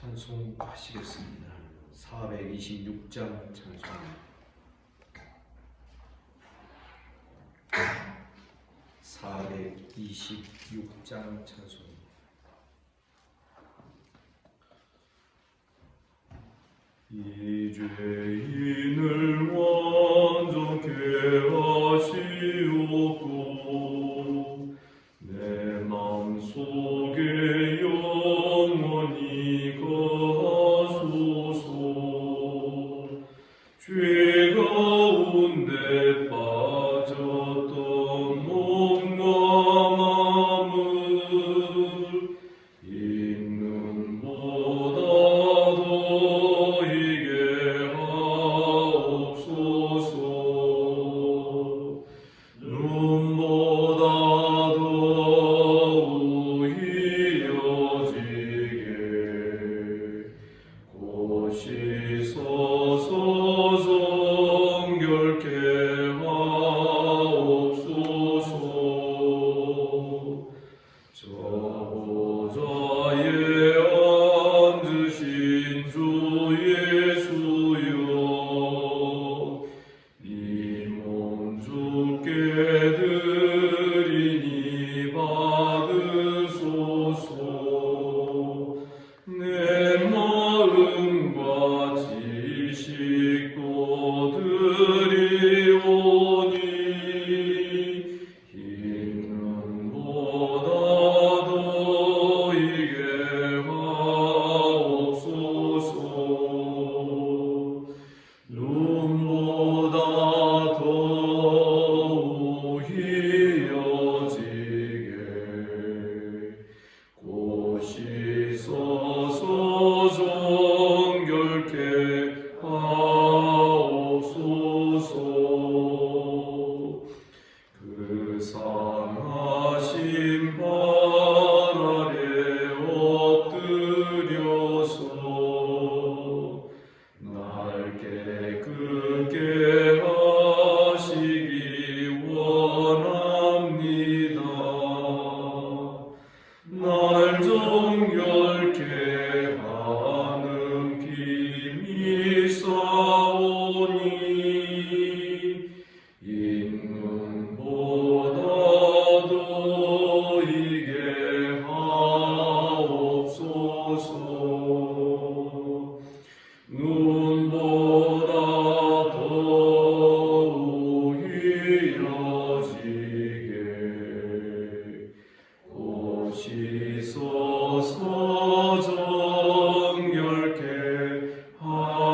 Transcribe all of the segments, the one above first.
찬송하시겠습니다. 426장 찬송. 426장 찬송. 이 죄인을 완전케 하시옵고 내 맘속에 영원히 거하소서. 죄 가운데 빠졌던 몸과 마음을 있는보다 더이게 하옵소서. 눈보다 더욱 이어지게 곧이 서서 정결케 하옵소서. 저 보좌에 앉으신 주 예수여, 이 몸 주께 드리니 받으소서. 내 마음과 지식도 드리오니 있는보다 더이게 하옵소서. 눈보다 더욱 이어지게 곧이 서서 정결케 하옵소서. 그 상하신 발 아래 엎드려서 날 깨끗게 하시기 원합니다. 날 정결케 하는 힘이 있사오니 있는보다 더이게 하옵소서. 눈보다 더욱 이어지게 곧이 서서 정결케 하옵소서.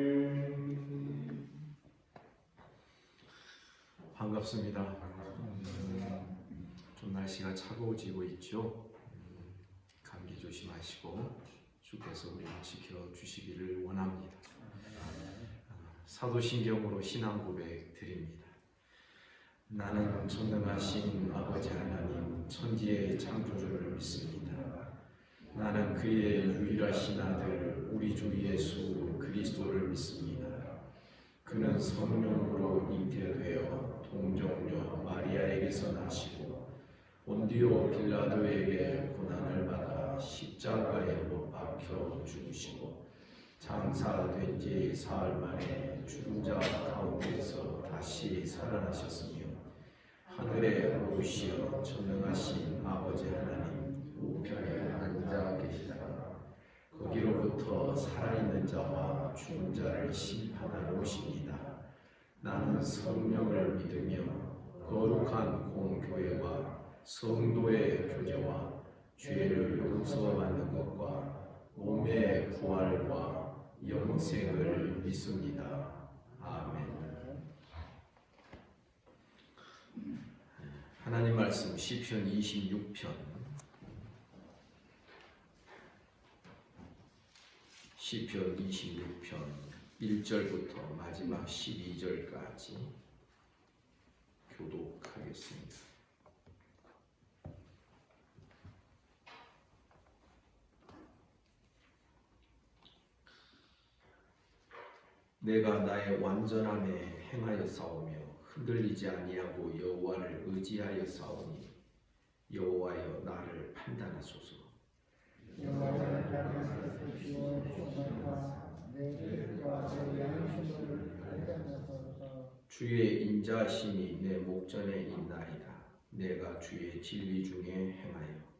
아멘. 반갑습니다. 좀 날씨가 차가워지고 있죠. 감기 조심하시고 주께서 우리를 지켜주시기를 원합니다. 사도신경으로 신앙 고백 드립니다. 나는 전능하신 아버지 하나님 천지의 창조주를 믿습니다. 나는 그의 유일하신 아들 우리 주 예수 그리스도를 믿습니다. 그는 성령으로 잉태되어 동정녀 마리아에게서 나시고 본디오 빌라도에게 고난을 받아 십자가에 못 박혀 죽으시고 장사된 지 사흘 만에 죽은 자 가운데서 다시 살아나셨으며 하늘에 오르시어 전능하신 아버지 하나님 우편에 앉아 계시다가 거기로부터 살아있는 자와 죽은 자를 심판하러 오십니다. 나는 성령을 믿으며 거룩한 공교회와 성도의 교제와 죄를 용서받는 것과 몸의 부활과 영생을 믿습니다. 아멘. 하나님 말씀 시편 26편 1절부터 마지막 12절까지 교독하겠습니다. 내가 나의 완전함에 행하여 싸우며 흔들리지 아니하고 여호와를 의지하여 싸우니 여호와여 나를 판단하소서. 여호와의 나를 살피시고 주옵소서. 내 뜻과 내 양심을 판단하소서. 주의 인자하심이 내 목전에 있나이다. 내가 주의 진리 중에 행하여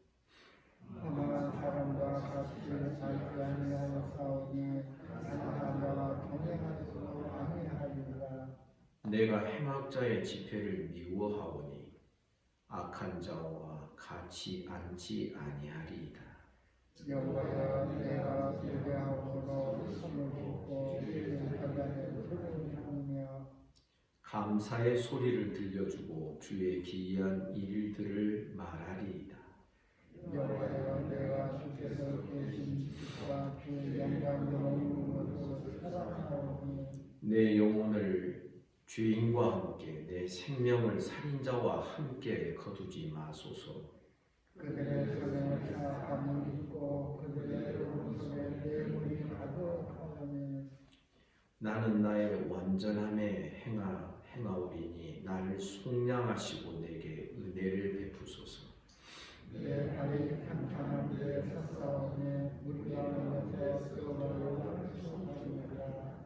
하나만 사람과 같이 살지 아니하여 싸우니 하나가 나와 동행하지도 아니하리라. 내가 행악자의 집회를 미워하오니 악한 자와 같이 앉지 아니하리이다. 여호와여 내가 예배하고도 숨을 붓고 이를 결단에 손을 하며 감사의 소리를 들려주고 주의 기이한 일들을 말하리이다. 여호와여 내가 주께서 계신 빛과 주의 영광을 누구도 사랑하오니 내 영혼을 죄인과 함께 내 생명을 살인자와 함께 거두지 마소서. 그들의 손에 사함을 입고 그들의 오른손에 뇌물이 가득하오니 나는 나의 완전함에 행하오리니 나를 속량하시고 내게 은혜를 베푸소서. 내 발이 평탄한 데 섰사오니 우리가 올라서 여호와를颂하리라.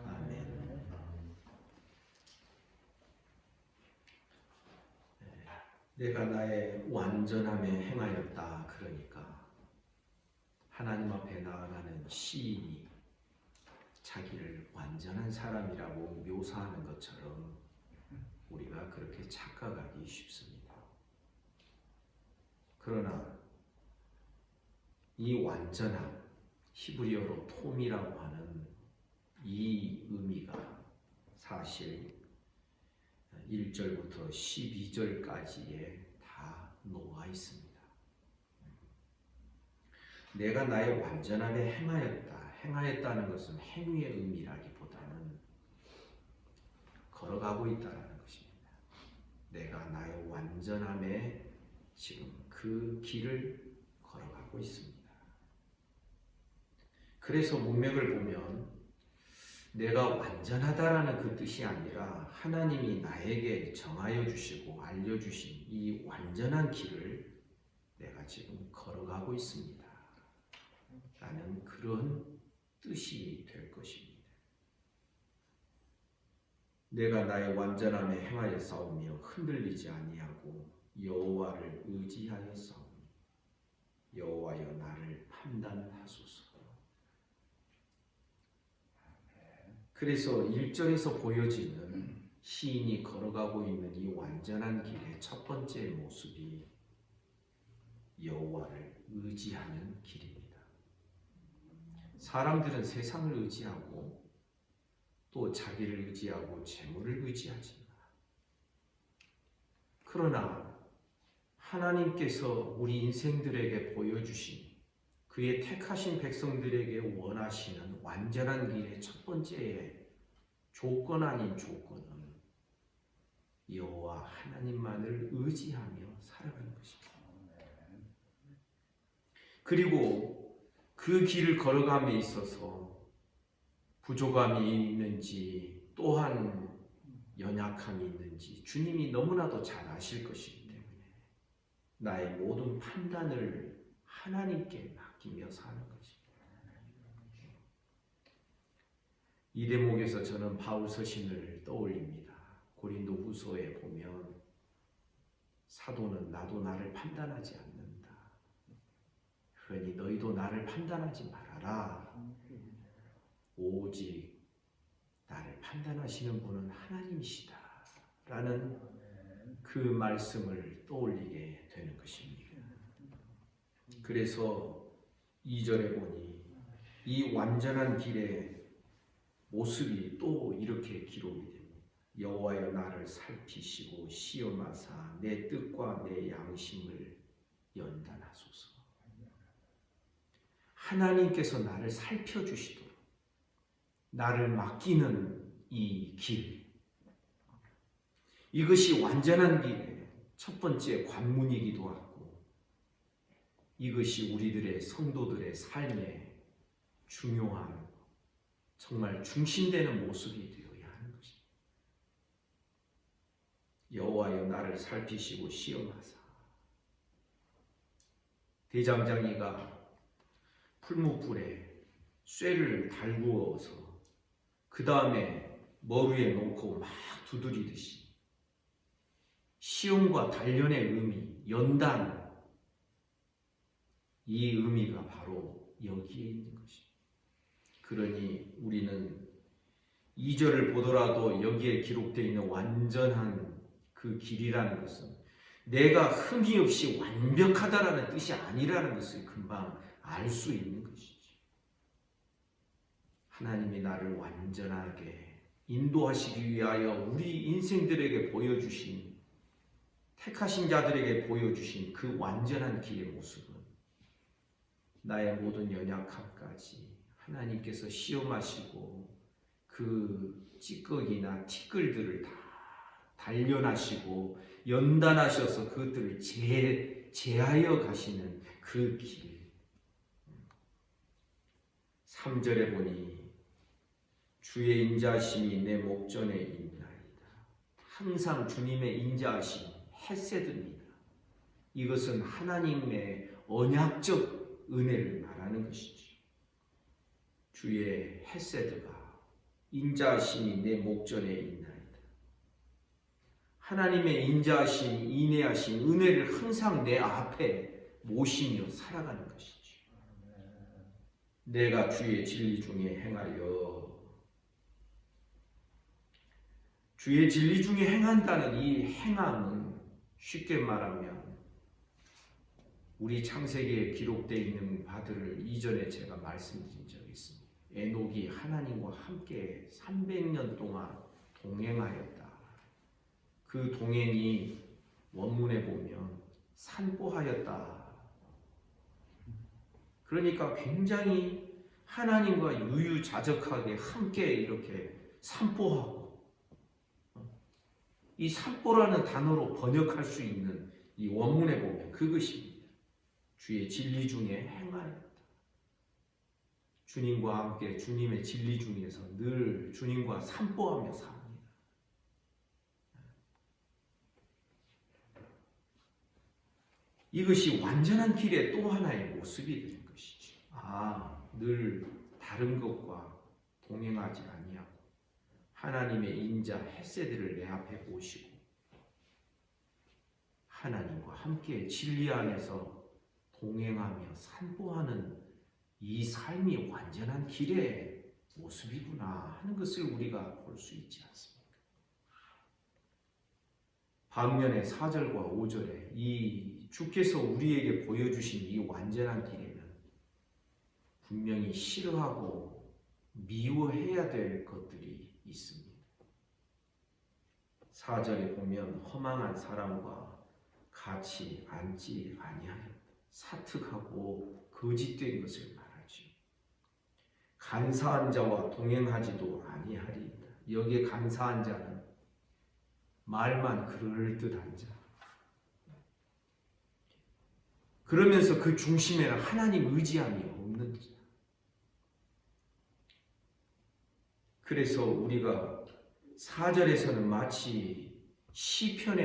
아멘. 내가 나의 완전함에 행하였다. 그러니까 하나님 앞에 나아가는 시인이 자기를 완전한 사람이라고 묘사하는 것처럼 우리가 그렇게 착각하기 쉽습니다. 그러나 이 완전함, 히브리어로 톰이라고 하는 이 의미가 사실 1절부터 12절까지에 다 녹아 있습니다. 내가 나의 완전함에 행하였다. 행하였다는 것은 행위의 의미라기보다는 걸어가고 있다는 것입니다. 내가 나의 완전함에 지금 그 길을 걸어가고 있습니다. 그래서 문맥을 보면 내가 완전하다라는 그 뜻이 아니라 하나님이 나에게 정하여 주시고 알려주신 이 완전한 길을 내가 지금 걸어가고 있습니다. 라는 그런 뜻이 될 것입니다. 내가 나의 완전함에 행하여 싸우며 흔들리지 아니하고 여호와를 의지하여 싸우니 여호와여 나를 판단하소서. 그래서 1절에서 보여지는 시인이 걸어가고 있는 이 완전한 길의 첫 번째 모습이 여호와를 의지하는 길입니다. 사람들은 세상을 의지하고 또 자기를 의지하고 재물을 의지하지만 그러나 하나님께서 우리 인생들에게 보여주신 그의 택하신 백성들에게 원하시는 완전한 길의 첫 번째 조건 아닌 조건은 여호와 하나님만을 의지하며 살아가는 것입니다. 그리고 그 길을 걸어감에 있어서 부족함이 있는지 또한 연약함이 있는지 주님이 너무나도 잘 아실 것이기 때문에 나의 모든 판단을 하나님께 맡기며 사는 것입니다. 이 대목에서 저는 바울 서신을 떠올립니다. 고린도 후서에 보면 사도는 나도 나를 판단하지 않는다. 그러니 너희도 나를 판단하지 말아라. 오직 나를 판단하시는 분은 하나님이시다. 라는 그 말씀을 떠올리게 되는 것입니다. 그래서 2절에 보니 이 완전한 길의 모습이 또 이렇게 기록이 됩니다. 여호와여 나를 살피시고 시험하사 내 뜻과 내 양심을 연단하소서. 하나님께서 나를 살펴주시도록 나를 맡기는 이 길, 이것이 완전한 길의 첫 번째 관문이기도 하고 이것이 우리들의 성도들의 삶에 중요한 정말 중심되는 모습이 되어야 하는 것입니다. 여호와여 나를 살피시고 시험하사. 대장장이가 풀무불에 쇠를 달구어서 그 다음에 머리에 놓고 막 두드리듯이 시험과 단련의 의미, 연단, 이 의미가 바로 여기에 있는 것입니다. 그러니 우리는 2절을 보더라도 여기에 기록되어 있는 완전한 그 길이라는 것은 내가 흠이 없이 완벽하다라는 뜻이 아니라는 것을 금방 알 수 있는 것이죠. 하나님이 나를 완전하게 인도하시기 위하여 우리 인생들에게 보여주신, 택하신 자들에게 보여주신 그 완전한 길의 모습은 나의 모든 연약함까지 하나님께서 시험하시고 그 찌꺼기나 티끌들을 다 단련하시고 연단하셔서 그것들을 제하여 가시는 그 길. 3절에 보니 주의 인자하심이 내 목전에 있나이다. 항상 주님의 인자하심, 헤세드입니다. 이것은 하나님의 언약적 은혜를 말하는 것이죠. 주의 헤세드가, 인자하심이 내 목전에 있나이다. 하나님의 인자하심, 인애하심, 은혜를 항상 내 앞에 모시며 살아가는 것이죠. 내가 주의 진리 중에 행하여, 주의 진리 중에 행한다는 이 행함은 쉽게 말하면 우리 창세기에 기록되어 있는 바들을 이전에 제가 말씀드린 적이 있습니다. 에녹이 하나님과 함께 300년 동안 동행하였다. 그 동행이 원문에 보면 산보하였다. 그러니까 굉장히 하나님과 유유자적하게 함께 이렇게 산보하고, 이 산보라는 단어로 번역할 수 있는 이 원문에 보면 그것입니다. 주의 진리 중에 행하였다. 주님과 함께 주님의 진리 중에서 늘 주님과 산보하며 삽니다. 이것이 완전한 길의 또 하나의 모습이 되는 것이죠. 늘 다른 것과 동행하지 아니하고 하나님의 인자 헤세드를 내 앞에 모시고 하나님과 함께 진리 안에서 동행하며 산보하는 이 삶이 완전한 길의 모습이구나 하는 것을 우리가 볼 수 있지 않습니까? 반면에 4절과 5절에 이 주께서 우리에게 보여주신 이 완전한 길에는 분명히 싫어하고 미워해야 될 것들이 있습니다. 4절에 보면 허망한 사람과 같이 앉지 아니하였다. 사특하고 거짓된 것을 말하죠. 간사한 자와 동행하지도 아니하리이다. 여기에 간사한 자는 말만 그럴듯한 자. 그러면서 그 중심에는 하나님 의지함이 없는 자. 그래서 우리가 4절에서는 마치 시편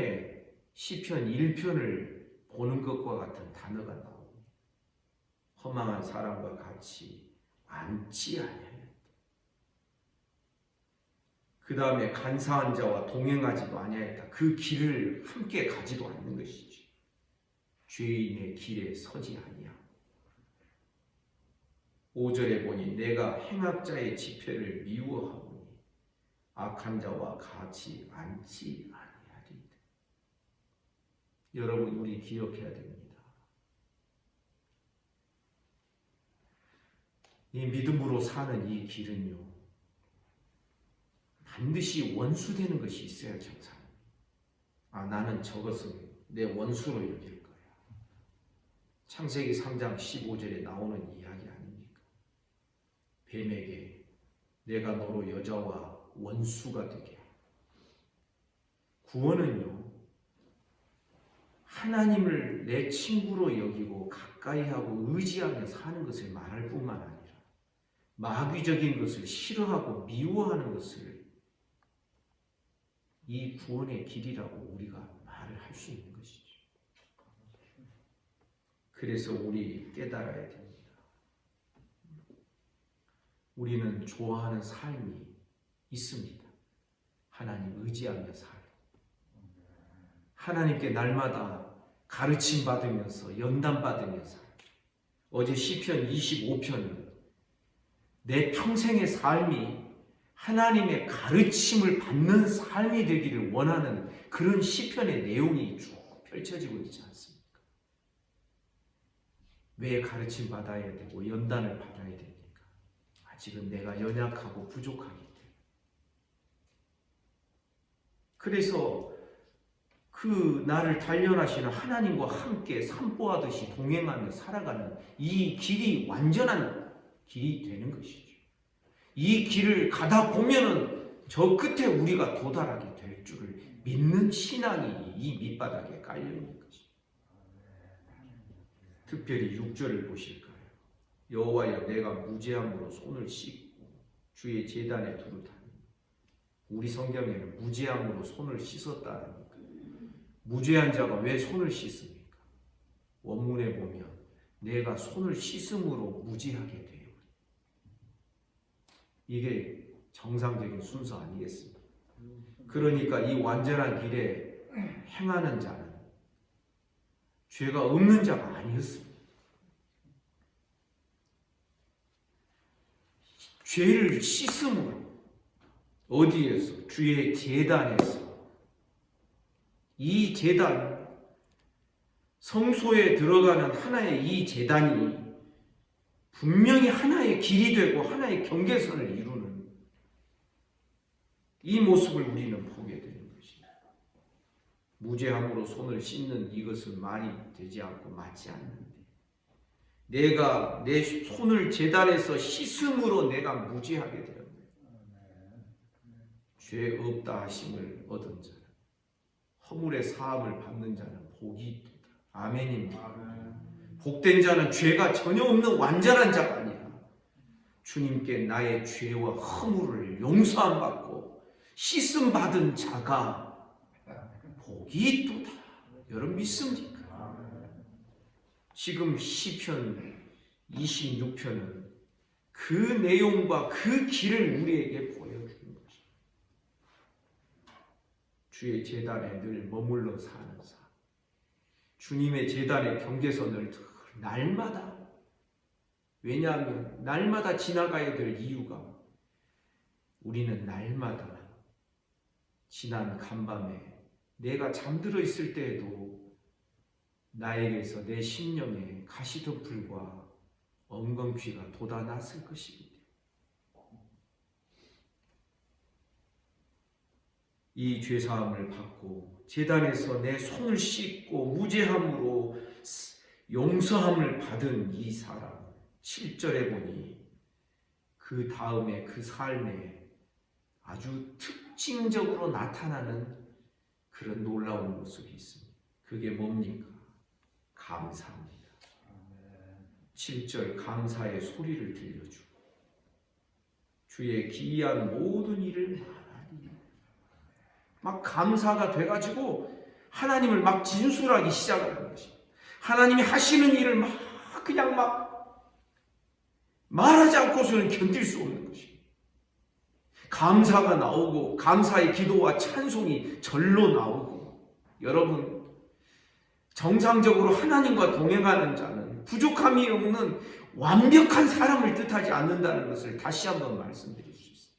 1편을 보는 것과 같은 단어가 나옵니다. 허망한 사람과 같이 앉지 아니하였다. 그 다음에 간사한 자와 동행하지도 아니하였다. 그 길을 함께 가지도 않는 것이지. 죄인의 길에 서지 아니하고. 5절에 보니 내가 행악자의 지폐를 미워하오니 악한 자와 같이 앉지 아니하리이다. 여러분, 우리 기억해야 됩니다. 이 믿음으로 사는 이 길은요, 반드시 원수되는 것이 있어야 정상입니다. 나는 저것은 내 원수로 여길 거야. 창세기 3장 15절에 나오는 이야기 아닙니까? 뱀에게 내가 너로 여자와 원수가 되게. 구원은요, 하나님을 내 친구로 여기고 가까이 하고 의지하며 사는 것을 말할 뿐만 아니라 마귀적인 것을 싫어하고 미워하는 것을 이 구원의 길이라고 우리가 말을 할 수 있는 것이죠. 그래서 우리 깨달아야 됩니다. 우리는 좋아하는 삶이 있습니다. 하나님 의지하며 살고 하나님께 날마다 가르침 받으면서 연단 받으면서 어제 시편 25편은 내 평생의 삶이 하나님의 가르침을 받는 삶이 되기를 원하는 그런 시편의 내용이 쭉 펼쳐지고 있지 않습니까? 왜 가르침 받아야 되고 연단을 받아야 됩니까? 아직은 내가 연약하고 부족하기 때문에. 그래서 그 나를 단련하시는 하나님과 함께 산보하듯이 동행하며 살아가는 이 길이 완전한 길이 되는 것이죠. 이 길을 가다 보면은 저 끝에 우리가 도달하게 될 줄을 믿는 신앙이 이 밑바닥에 깔려 있는 것이죠. 특별히 6절을 보실까요? 여호와여 내가 무죄함으로 손을 씻고 주의 제단에 두루다니. 우리 성경에는 무죄함으로 손을 씻었다는 무죄한 자가 왜 손을 씻습니까? 원문에 보면 내가 손을 씻음으로 무죄하게 돼요. 이게 정상적인 순서 아니겠습니까? 그러니까 이 완전한 길에 행하는 자는 죄가 없는 자가 아니었습니다. 죄를 씻음으로 어디에서? 주의 제단에서. 이 제단, 성소에 들어가는 하나의 이 제단이 분명히 하나의 길이 되고 하나의 경계선을 이루는 이 모습을 우리는 보게 되는 것입니다. 무죄함으로 손을 씻는 이것은 말이 되지 않고 맞지 않는데 내가 내 손을 제단에서 씻음으로 내가 무죄하게 되었네. 죄 없다 하심을 얻은 자는 허물의 사함을 받는 자는 복이 있도다. 아멘입니다. 복된 자는 죄가 전혀 없는 완전한 자가 아니라 주님께 나의 죄와 허물을 용서함 받고 씻음 받은 자가 복이 있도다. 여러분 믿습니까? 지금 시편 26편은 그 내용과 그 길을 우리에게 보여주는 것입니다. 주의 제단에 늘 머물러 사는 삶, 주님의 제단의 경계선을 날마다, 왜냐하면 날마다 지나가야 될 이유가 우리는 날마다 지난 간밤에 내가 잠들어 있을 때에도 나에게서 내 심령에 가시덤불과 엉겅퀴가 돋아났을 것이기 때문에 이 죄사함을 받고 제단에서 내 손을 씻고 무죄함으로 용서함을 받은 이 사람 7절에 보니 그 다음에 그 삶에 아주 특징적으로 나타나는 그런 놀라운 모습이 있습니다. 그게 뭡니까? 감사합니다. 7절 감사의 소리를 들려주고 주의 기이한 모든 일을 말하니 막 감사가 돼가지고 하나님을 막 진술하기 시작하는 것입니다. 하나님이 하시는 일을 막 그냥 막 말하지 않고서는 견딜 수 없는 것입니다. 감사가 나오고 감사의 기도와 찬송이 절로 나오고 여러분 정상적으로 하나님과 동행하는 자는 부족함이 없는 완벽한 사람을 뜻하지 않는다는 것을 다시 한번 말씀드릴 수 있습니다.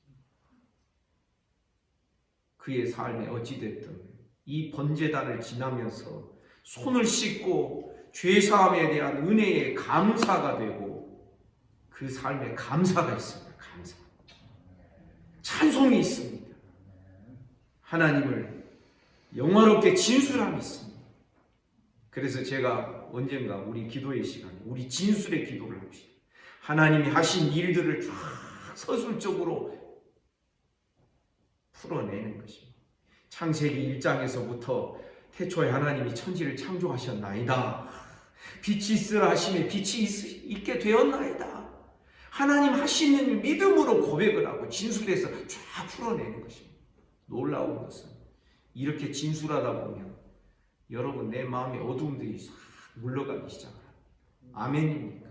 그의 삶에 어찌됐든 이 번제단을 지나면서 손을 씻고 죄사함에 대한 은혜에 감사가 되고 그 삶에 감사가 있습니다. 감사. 찬송이 있습니다. 하나님을 영화롭게 진술함이 있습니다. 그래서 제가 언젠가 우리 기도의 시간에 우리 진술의 기도를 합시다. 하나님이 하신 일들을 쫙 서술적으로 풀어내는 것입니다. 창세기 1장에서부터 태초에 하나님이 천지를 창조하셨나이다. 빛이 있으라 하심에 빛이 있게 되었나이다. 하나님 하시는 일 믿음으로 고백을 하고 진술해서 쫙 풀어내는 것입니다. 놀라운 것은 이렇게 진술하다 보면 여러분 내 마음의 어두움들이 싹 물러가기 시작합니다. 아멘입니까?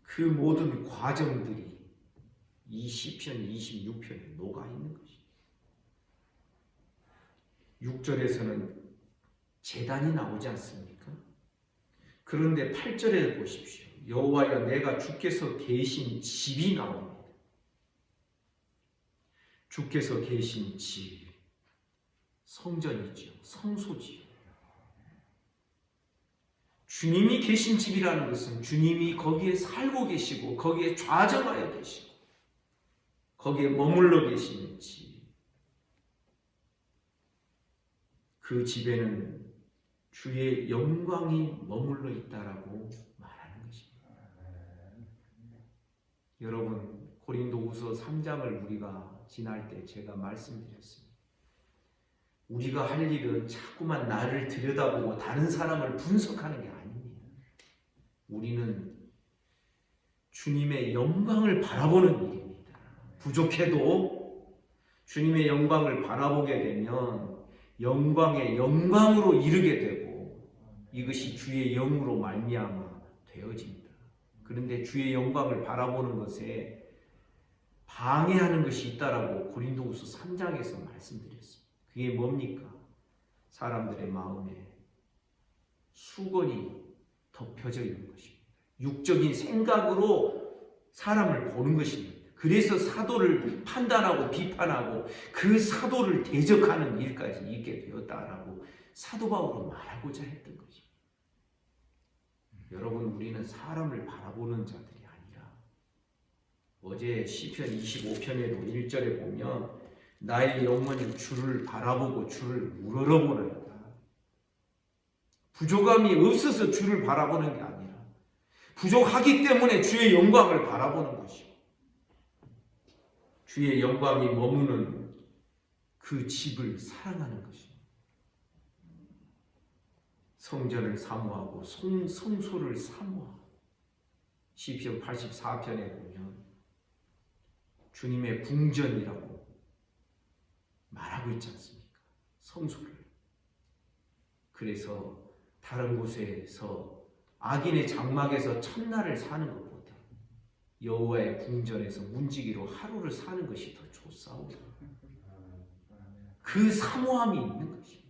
그 모든 과정들이 이 시편 26편에 녹아 있는 것입니다. 6절에서는 제단이 나오지 않습니까? 그런데 8절에 보십시오. 여호와여 내가 주께서 계신 집이 나옵니다. 주께서 계신 집, 성전이지요. 성소지요. 주님이 계신 집이라는 것은 주님이 거기에 살고 계시고 거기에 좌정하여 계시고 거기에 머물러 계시는 집. 그 집에는 주의 영광이 머물러 있다라고 말하는 것입니다. 여러분 고린도후서 3장을 우리가 지날 때 제가 말씀드렸습니다. 우리가 할 일은 자꾸만 나를 들여다보고 다른 사람을 분석하는 게 아닙니다. 우리는 주님의 영광을 바라보는 일입니다. 부족해도 주님의 영광을 바라보게 되면 영광의 영광으로 이르게 되고 이것이 주의 영으로 말미암아 되어집니다. 그런데 주의 영광을 바라보는 것에 방해하는 것이 있다라고 고린도후서 3장에서 말씀드렸습니다. 그게 뭡니까? 사람들의 마음에 수건이 덮여져 있는 것입니다. 육적인 생각으로 사람을 보는 것입니다. 그래서 사도를 판단하고 비판하고 그 사도를 대적하는 일까지 있게 되었다라고 사도 바울은 말하고자 했던 것입니다. 여러분 우리는 사람을 바라보는 자들이 아니라 어제 시편 25편에도 1절에 보면 나의 영혼이 주를 바라보고 주를 우러러보나이다. 부족함이 없어서 주를 바라보는 게 아니라 부족하기 때문에 주의 영광을 바라보는 것이고 주의 영광이 머무는 그 집을 사랑하는 것입니다. 성전을 사모하고 성소를 사모하고 시편 84편에 보면 주님의 궁전이라고 말하고 있지 않습니까? 성소를. 그래서 다른 곳에서 악인의 장막에서 첫날을 사는 것보다 여호와의 궁전에서 문지기로 하루를 사는 것이 더 좋사오다. 그 사모함이 있는 것입니다.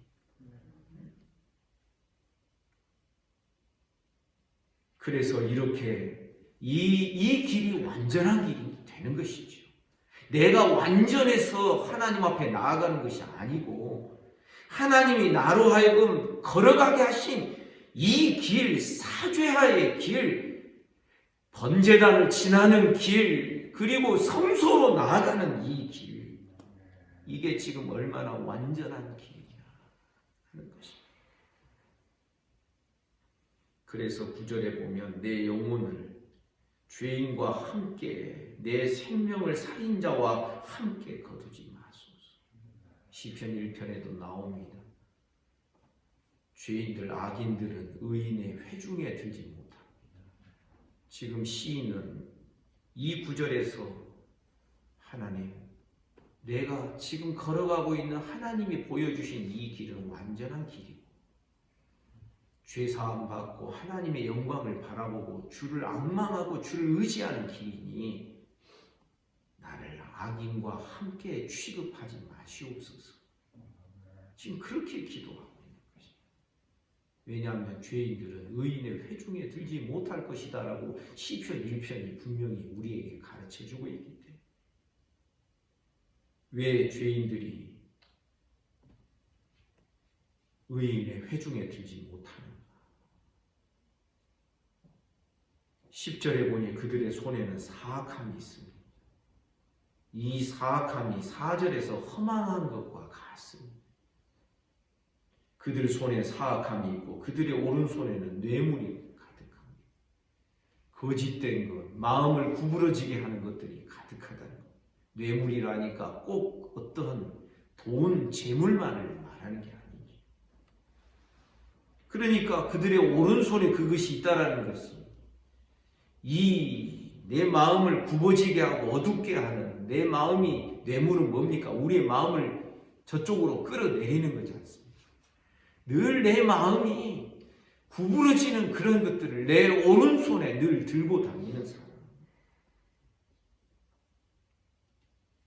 그래서 이렇게 이 길이 완전한 길이 되는 것이죠. 내가 완전해서 하나님 앞에 나아가는 것이 아니고 하나님이 나로 하여금 걸어가게 하신 이 길, 사죄하의 길, 번제단을 지나는 길, 그리고 성소로 나아가는 이 길, 이게 지금 얼마나 완전한 길이냐 하는 것입니다. 그래서 9절에 보면 내 영혼을 죄인과 함께 내 생명을 살인자와 함께 거두지 마소서. 시편 1편에도 나옵니다. 죄인들, 악인들은 의인의 회중에 들지 못합니다. 지금 시인은 이 구절에서 하나님, 내가 지금 걸어가고 있는 하나님이 보여주신 이 길은 완전한 길이고 죄사함 받고 하나님의 영광을 바라보고 주를 앙망하고 주를 의지하는 길이니 나를 악인과 함께 취급하지 마시옵소서. 지금 그렇게 기도하고 있는 것입니다. 왜냐하면 죄인들은 의인의 회중에 들지 못할 것이다 라고 시편 1편이 분명히 우리에게 가르쳐주고 있기 때문에 왜 죄인들이 의인의 회중에 들지 못하는가? 10절에 보니 그들의 손에는 사악함이 있습니다. 이 사악함이 4절에서 허망한 것과 같습니다. 그들 손에 사악함이 있고 그들의 오른손에는 뇌물이 가득합니다. 거짓된 것, 마음을 구부러지게 하는 것들이 가득하다는 것. 뇌물이라니까 꼭 어떠한 돈, 재물만을 말하는 게 아니죠. 그러니까 그들의 오른손에 그것이 있다라는 것이 이 내 마음을 굽어지게 하고 어둡게 하는 내 마음이 뇌물은 뭡니까? 우리의 마음을 저쪽으로 끌어내리는 거지 않습니까? 늘 내 마음이 구부러지는 그런 것들을 내 오른손에 늘 들고 다니는 사람.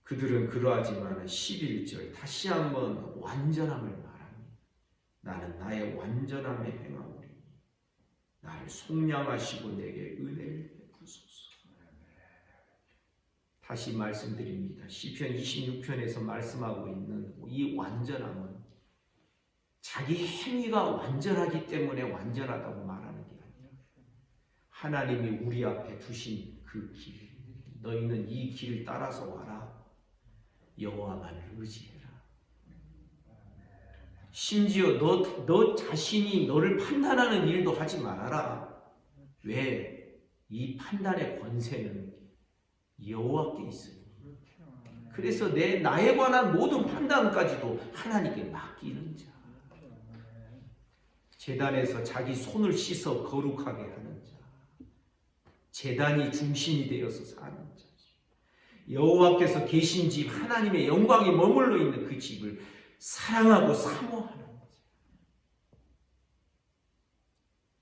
그들은 그러하지만 11절 다시 한번 완전함을 말합니다. 나는 나의 완전함에 행하오리. 나를 속량하시고 내게 은혜를 베푸소서. 다시 말씀드립니다. 시편 26편에서 말씀하고 있는 이 완전함은 자기 행위가 완전하기 때문에 완전하다고 말하는 게 아니라 하나님이 우리 앞에 두신 그 길, 너희는 이 길을 따라서 와라. 여호와만을 의지해라. 심지어 너 자신이 너를 판단하는 일도 하지 말아라. 왜? 이 판단의 권세는 여호와께 있으니. 그래서 나에 관한 모든 판단까지도 하나님께 맡기는 자. 제단에서 자기 손을 씻어 거룩하게 하는 자. 제단이 중심이 되어서 사는 자. 여호와께서 계신 집, 하나님의 영광이 머물러 있는 그 집을 사랑하고 사모하는 자.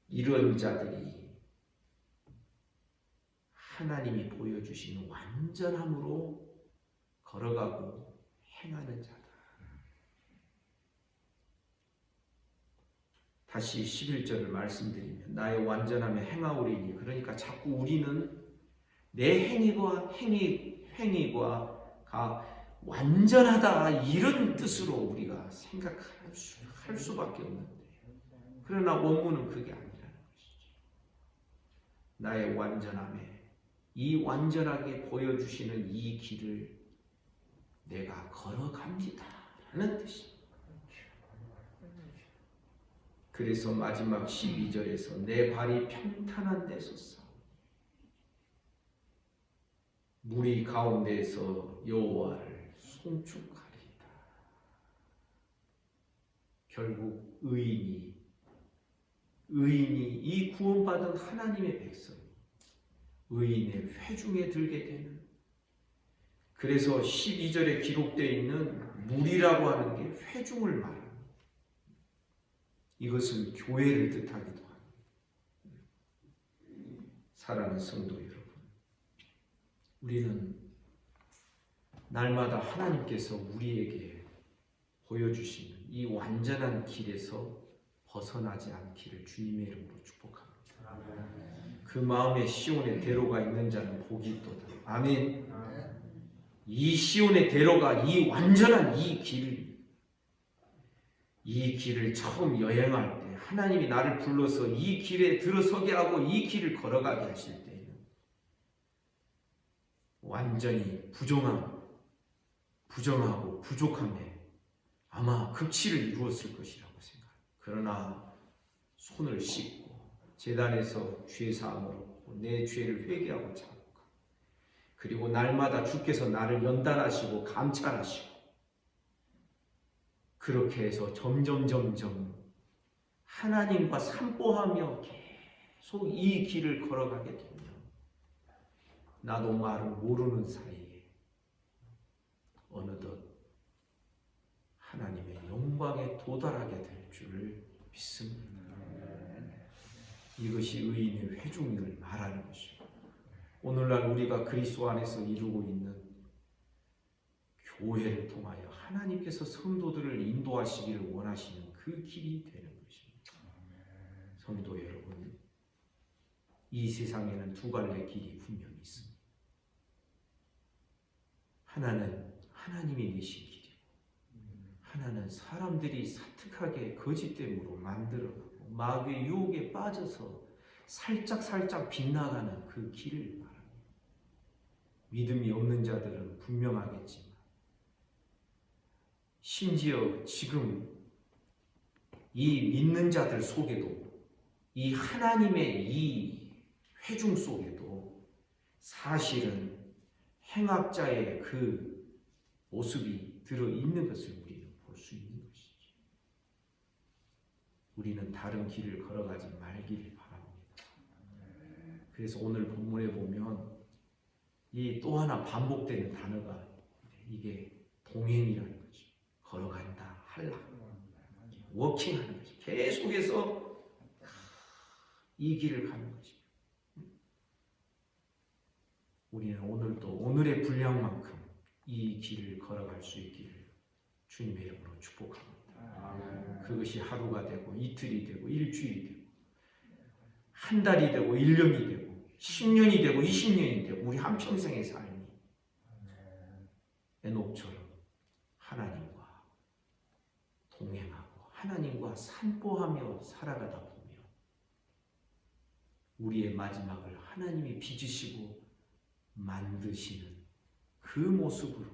이런 자들이 하나님이 보여주시는 완전함으로 걸어가고 행하는 자다. 다시 11절을 말씀드리면 나의 완전함에 행하오리니, 그러니까 자꾸 우리는 내 행위가 완전하다 이런 뜻으로 우리가 생각할 수밖에 없는데, 그러나 원문은 그게 아니라는 것이죠. 나의 완전함에 이 완전하게 보여주시는 이 길을 내가 걸어갑니다 라는 뜻입니다. 그래서 마지막 12절에서 내 발이 평탄한 데서 싸우니 무리 가운데에서 여호와를 송축하리이다. 결국 의인이 이 구원받은 하나님의 백성이 의인의 회중에 들게 되는, 그래서 12절에 기록되어 있는 무리라고 하는 게 회중을 말합니다. 이것은 교회를 뜻하기도 합니다. 사랑하는 성도 여러분, 우리는 날마다 하나님께서 우리에게 보여주시는 이 완전한 길에서 벗어나지 않기를 주님의 이름으로 축복합니다. 그 마음에 시온의 대로가 있는 자는 복이 있도다. 아멘. 이 시온의 대로가 이 완전한 이 길을 처음 여행할 때 하나님이 나를 불러서 이 길에 들어서게 하고 이 길을 걸어가게 하실 때에는 완전히 부정하고 부족함에 아마 극치를 이루었을 것이라고 생각합니다. 그러나 손을 씻고 제단에서 죄사함으로 내 죄를 회개하고 자복하고, 그리고 날마다 주께서 나를 연단하시고 감찰하시고, 그렇게 해서 점점 하나님과 산보하며 계속 이 길을 걸어가게 되면 나도 말을 모르는 사이에 어느덧 하나님의 영광에 도달하게 될 줄을 믿습니다. 이것이 의인의 회중을 말하는 것이고, 오늘날 우리가 그리스도 안에서 이루고 있는 교회를 통하여 하나님께서 성도들을 인도하시기를 원하시는 그 길이 되는 것입니다. 성도 여러분, 이 세상에는 두 갈래 길이 분명히 있습니다. 하나는 하나님이 내신 길이고, 하나는 사람들이 사특하게 거짓됨으로 만들어가고 마귀의 유혹에 빠져서 살짝 빗나가는 그 길을 말합니다. 믿음이 없는 자들은 분명하겠지만, 심지어 지금 이 믿는 자들 속에도, 이 하나님의 이 회중 속에도 사실은 행악자의 그 모습이 들어있는 것을 우리는 볼 수 있는 것이죠. 우리는 다른 길을 걸어가지 말기를 바랍니다. 그래서 오늘 본문에 보면 이 또 하나 반복되는 단어가 이게 동행이라는 거죠. 걸어간다, 할라, 워킹하는 거죠. 계속해서 이 길을 가는 거죠. 우리는 오늘도 오늘의 분량만큼 이 길을 걸어갈 수 있기를 주님의 이름으로 축복합니다. 그것이 하루가 되고 이틀이 되고 일주일이 되고 한 달이 되고 1년이 되고 10년이 되고 20년이 되고 우리 한평생의 삶이 에녹처럼 하나님과 동행하고 하나님과 산보하며 살아가다 보면 우리의 마지막을 하나님이 빚으시고 만드시는 그 모습으로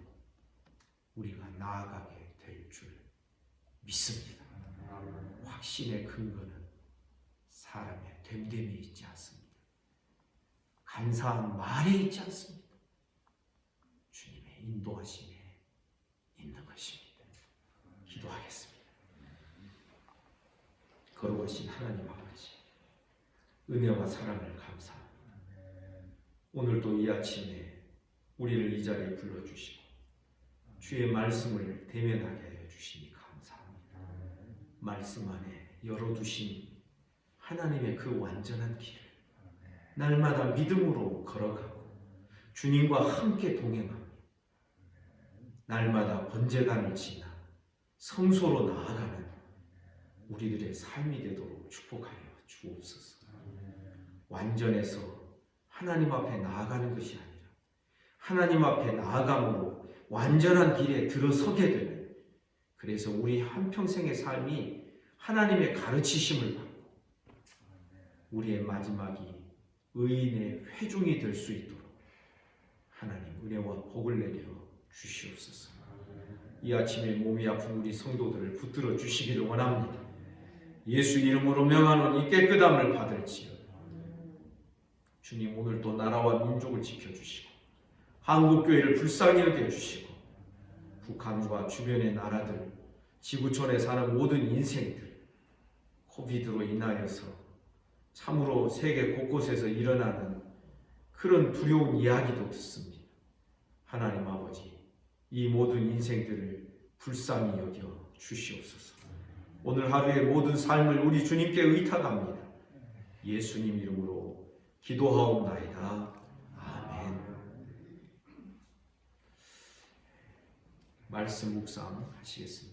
우리가 나아가게 될 줄 믿습니다. 확신의 근거는 사람의 됨됨이 있지 않습니다. 간사한 말에 있지 않습니다. 주님의 인도하심에 있는 것입니다. 기도하겠습니다. 거룩하신 하나님 아버지, 은혜와 사랑을 감사합니다. 오늘도 이 아침에 우리를 이 자리에 불러주시고 주의 말씀을 대면하게 하여 주시니 감사합니다. 말씀 안에 열어두신 하나님의 그 완전한 길을 날마다 믿음으로 걸어가고 주님과 함께 동행하며 날마다 번제단을 지나 성소로 나아가는 우리들의 삶이 되도록 축복하여 주옵소서. 완전해서 하나님 앞에 나아가는 것이 아니라 하나님 앞에 나아감으로 완전한 길에 들어서게 되는, 그래서 우리 한평생의 삶이 하나님의 가르치심을 받고 우리의 마지막이 의인의 회중이 될 수 있도록 하나님 은혜와 복을 내려 주시옵소서. 이 아침에 몸이 아픈 우리 성도들을 붙들어 주시기를 원합니다. 예수 이름으로 명하노니 깨끗함을 받을지어다. 주님, 오늘도 나라와 민족을 지켜주시고 한국교회를 불쌍히 여겨주시고 북한과 주변의 나라들, 지구촌에 사는 모든 인생들, 코비드로 인하여서 참으로 세계 곳곳에서 일어나는 그런 두려운 이야기도 듣습니다. 하나님 아버지, 이 모든 인생들을 불쌍히 여겨 주시옵소서. 오늘 하루의 모든 삶을 우리 주님께 의탁합니다. 예수님 이름으로 기도하옵나이다. 아멘. 말씀 묵상 하시겠습니다.